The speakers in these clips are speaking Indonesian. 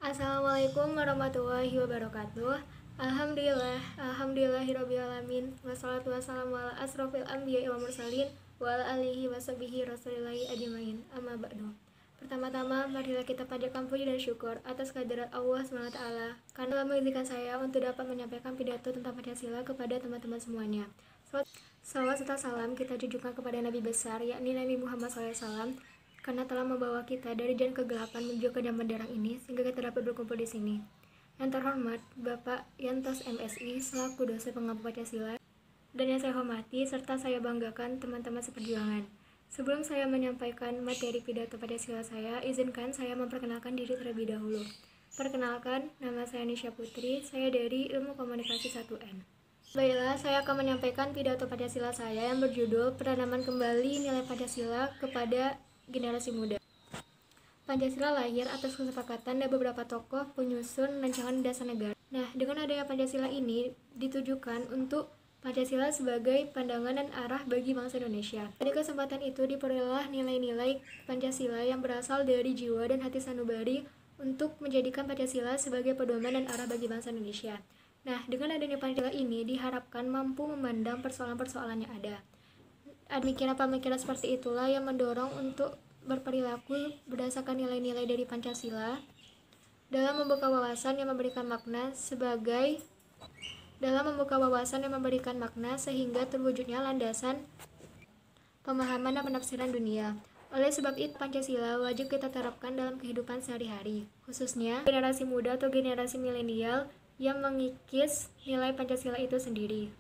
Assalamualaikum warahmatullahi wabarakatuh. Alhamdulillahirobbilalamin. Wassalatu wassalamu ala asrofil anbiya'i wa mursalin wa ala alihi wa sahbihi rasulillahi ajmain. Amma ba'du. Pertama-tama, marilah kita panjatkan puji dan syukur atas kehadirat Allah SWT karena telah mengizinkan saya untuk dapat menyampaikan pidato tentang Pancasila kepada teman-teman semuanya. Salawat serta salam kita junjungkan kepada Nabi besar, yakni Nabi Muhammad SAW, karena telah membawa kita dari jalan kegelapan menuju ke zaman terang ini, sehingga kita dapat berkumpul di sini. Yang terhormat, Bapak Yantos MSI, selaku dosen pengampu Pancasila, dan yang saya hormati serta saya banggakan teman-teman seperjuangan. Sebelum saya menyampaikan materi pidato Pancasila saya, izinkan saya memperkenalkan diri terlebih dahulu. Perkenalkan, nama saya Nisha Putri, saya dari Ilmu Komunikasi 1N. Baiklah, saya akan menyampaikan pidato Pancasila saya yang berjudul Penanaman Kembali Nilai Pancasila kepada Generasi Muda. Pancasila lahir atas kesepakatan dari beberapa tokoh penyusun rancangan dasar negara. Nah, dengan adanya Pancasila ini ditujukan untuk Pancasila sebagai pandangan dan arah bagi bangsa Indonesia. Pada kesempatan itu diperolehlah nilai-nilai Pancasila yang berasal dari jiwa dan hati sanubari untuk menjadikan Pancasila sebagai pedoman dan arah bagi bangsa Indonesia. Nah, dengan adanya Pancasila ini diharapkan mampu memandang persoalan-persoalan yang ada. Pemikiran-pemikiran seperti itulah yang mendorong untuk berperilaku berdasarkan nilai-nilai dari Pancasila dalam membuka wawasan yang memberikan makna sehingga terwujudnya landasan pemahaman dan penafsiran dunia. Oleh sebab itu, Pancasila wajib kita terapkan dalam kehidupan sehari-hari, khususnya generasi muda atau generasi milenial yang mengikis nilai Pancasila itu sendiri.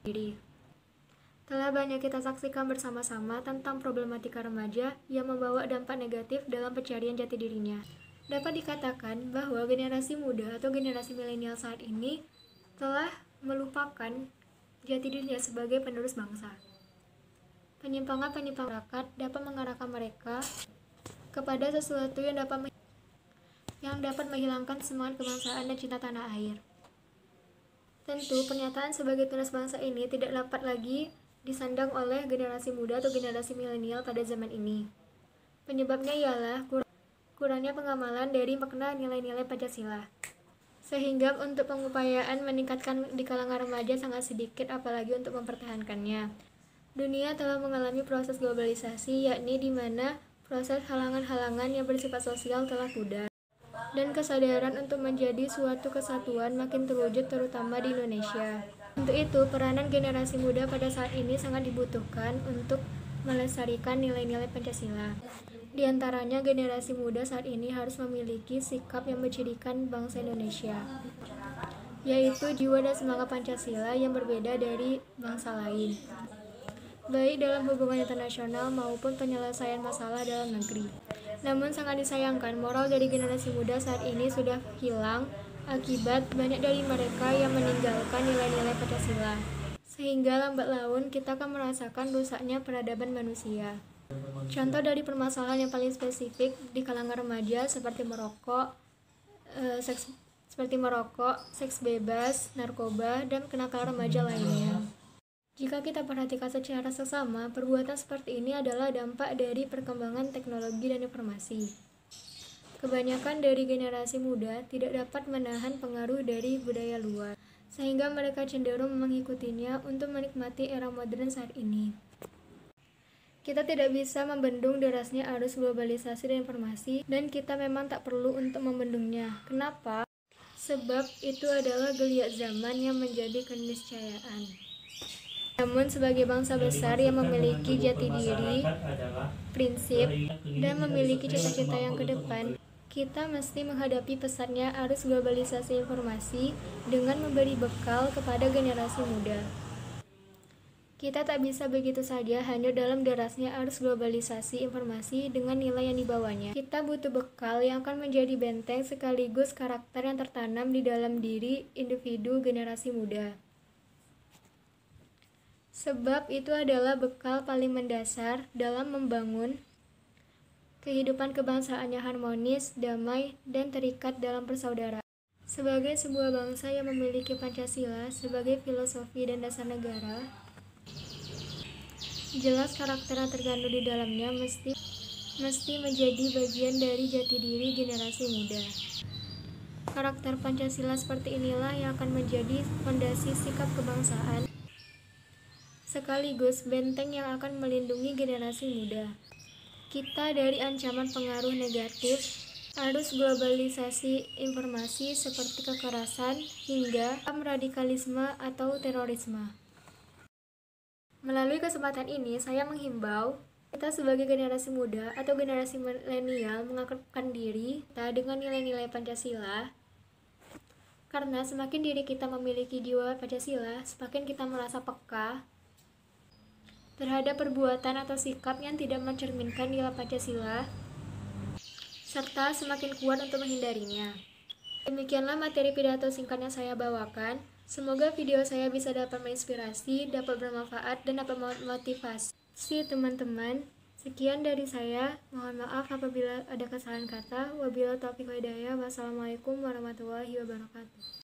Telah banyak kita saksikan bersama-sama tentang problematika remaja yang membawa dampak negatif dalam pencarian jati dirinya. Dapat dikatakan bahwa generasi muda atau generasi milenial saat ini telah melupakan jati dirinya sebagai penerus bangsa. Penyimpangan-penyimpangan masyarakat dapat mengarahkan mereka kepada sesuatu yang dapat menghilangkan semangat kebangsaan dan cinta tanah air. Tentu, pernyataan sebagai penerus bangsa ini tidak dapat lagi disandang oleh generasi muda atau generasi milenial pada zaman ini. Penyebabnya ialah kurangnya pengamalan dari makna nilai-nilai Pancasila. Sehingga untuk pengupayaan meningkatkan di kalangan remaja sangat sedikit, apalagi untuk mempertahankannya. Dunia telah mengalami proses globalisasi, yakni di mana proses halangan-halangan yang bersifat sosial telah pudar. Dan kesadaran untuk menjadi suatu kesatuan makin terwujud terutama di Indonesia. Untuk itu, peranan generasi muda pada saat ini sangat dibutuhkan untuk melestarikan nilai-nilai Pancasila. Di antaranya, generasi muda saat ini harus memiliki sikap yang mencirikan bangsa Indonesia, yaitu jiwa dan semangat Pancasila yang berbeda dari bangsa lain, baik dalam hubungan internasional maupun penyelesaian masalah dalam negeri. Namun sangat disayangkan, moral dari generasi muda saat ini sudah hilang akibat banyak dari mereka yang meninggalkan nilai-nilai Pancasila. Sehingga lambat laun kita akan merasakan rusaknya peradaban manusia. Contoh dari permasalahan yang paling spesifik di kalangan remaja seperti merokok, seks bebas, narkoba, dan kenakalan remaja lainnya. Jika kita perhatikan secara seksama, perbuatan seperti ini adalah dampak dari perkembangan teknologi dan informasi. Kebanyakan dari generasi muda tidak dapat menahan pengaruh dari budaya luar, sehingga mereka cenderung mengikutinya untuk menikmati era modern saat ini. Kita tidak bisa membendung derasnya arus globalisasi dan informasi, dan kita memang tak perlu untuk membendungnya. Kenapa? Sebab itu adalah geliat zaman yang menjadi keniscayaan. Namun sebagai bangsa besar yang memiliki jati diri, prinsip, dan memiliki cita-cita yang ke depan, kita mesti menghadapi pesatnya arus globalisasi informasi dengan memberi bekal kepada generasi muda. Kita tak bisa begitu saja hanyut dalam derasnya arus globalisasi informasi dengan nilai yang dibawanya. Kita butuh bekal yang akan menjadi benteng sekaligus karakter yang tertanam di dalam diri individu generasi muda. Sebab itu adalah bekal paling mendasar dalam membangun kehidupan kebangsaan yang harmonis, damai, dan terikat dalam persaudaraan. Sebagai sebuah bangsa yang memiliki Pancasila sebagai filosofi dan dasar negara, jelas karakter yang terkandung di dalamnya mesti menjadi bagian dari jati diri generasi muda. Karakter Pancasila seperti inilah yang akan menjadi fondasi sikap kebangsaan, sekaligus benteng yang akan melindungi generasi muda kita dari ancaman pengaruh negatif arus globalisasi informasi seperti kekerasan hingga radikalisme atau terorisme. Melalui kesempatan ini, saya menghimbau kita sebagai generasi muda atau generasi milenial mengakrabkan diri kita dengan nilai-nilai Pancasila, karena semakin diri kita memiliki jiwa Pancasila, semakin kita merasa peka terhadap perbuatan atau sikap yang tidak mencerminkan nilai Pancasila, serta semakin kuat untuk menghindarinya. Demikianlah materi pidato singkat yang saya bawakan. Semoga video saya bisa dapat menginspirasi, dapat bermanfaat, dan dapat memotivasi teman-teman. Sekian dari saya. Mohon maaf apabila ada kesalahan kata. Wabillahi taufiq wal hidayah. Wassalamualaikum warahmatullahi wabarakatuh.